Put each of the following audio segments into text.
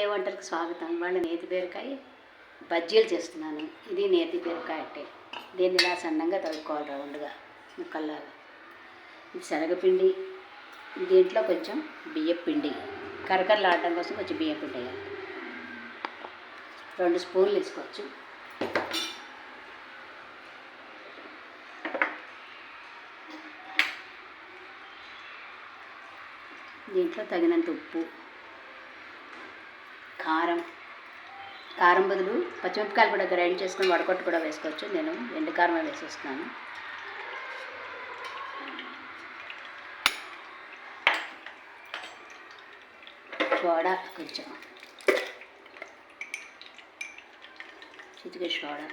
ఏ వంటలకు స్వాగతం. ఇవాళ నేతి బీరకాయ బజ్జీలు చేస్తున్నాను. ఇది నేతి బీరకాయ అంటే దీన్ని ఇలా సన్నంగా తరుక్కోవాలి రౌండ్గా ముక్కల్లాగా. ఇది శనగపిండి, దీంట్లో కొంచెం బియ్యం పిండి, కరకరలాడడం కోసం కొంచెం బియ్యం పిండి వేయాలి. 2 స్పూన్లు వేసుకోవచ్చు. దీంట్లో తగినంత ఉప్పు, కారం బదులు పచ్చిమిరపకాయలు కూడా గ్రైండ్ చేసుకొని వడకొట్టు కూడా వేసుకోవచ్చు. నేను ఎండు కారమే వేసేస్తున్నాను. సోడా కొంచెం, చిటికె సోడా,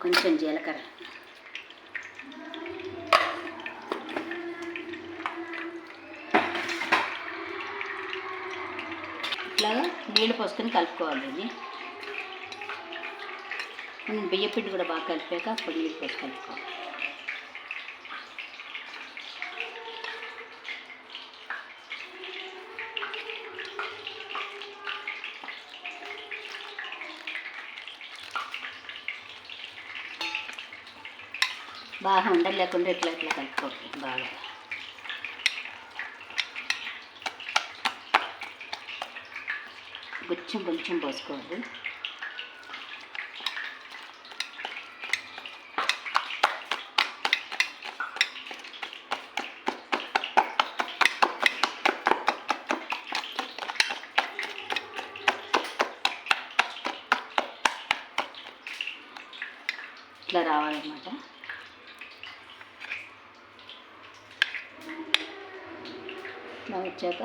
కొంచెం జీలకర్ర, ఇట్లాగా నీళ్ళు పోసుకొని కలుపుకోవాలి. ఇది బియ్య పిండి కూడా బాగా కలిపాక అప్పుడు నీళ్ళు పోసి కలుపుకోవాలి. బాగా ఉండలు లేకుండా ఇట్లా కలుపుకోవాలి. బాగా కొంచెం పోసుకోవాలి. ఇట్లా రావాలన్నమాట. ఇట్లా వచ్చాక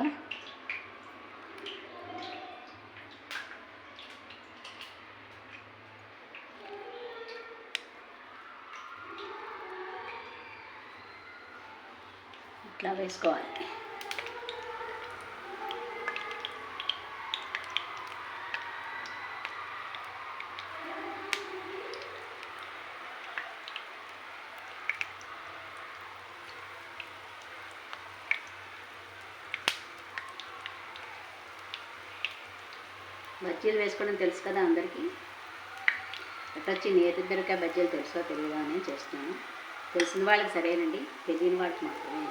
ఇట్లా వేసుకోవాలి. బజ్జీలు వేసుకోవడం తెలుసు కదా అందరికీ. ఎట్టొచ్చి నేతి బీరకాయ బజ్జీలు తెలుసో తెలియదా అని చేస్తున్నాను. తెలిసిన వాళ్ళకి సరేనండి, తెలియని వాళ్ళకి మాత్రమే.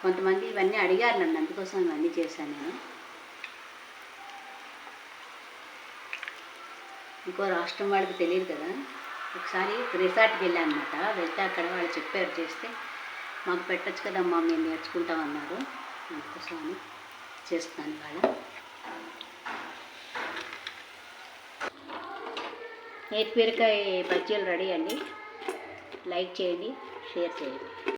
కొంతమంది ఇవన్నీ అడిగారు నన్ను, అందుకోసం ఇవన్నీ చేశాను నేను. ఇంకో రాష్ట్రం వాళ్ళకి తెలియదు కదా. ఒకసారి రిసార్ట్కి వెళ్ళాను అనమాట. వెళ్తే అక్కడ వాళ్ళు చెప్పారు చేస్తే, మాకు పెట్టచ్చు కదమ్మా మేము నేర్చుకుంటామన్నారు. అందుకోసం అని చేస్తున్నాను ఇవాళ. నేతి బీరకాయ బజ్జీలు రెడీ అండి. లైక్ చేయండి, షేర్ చేయండి.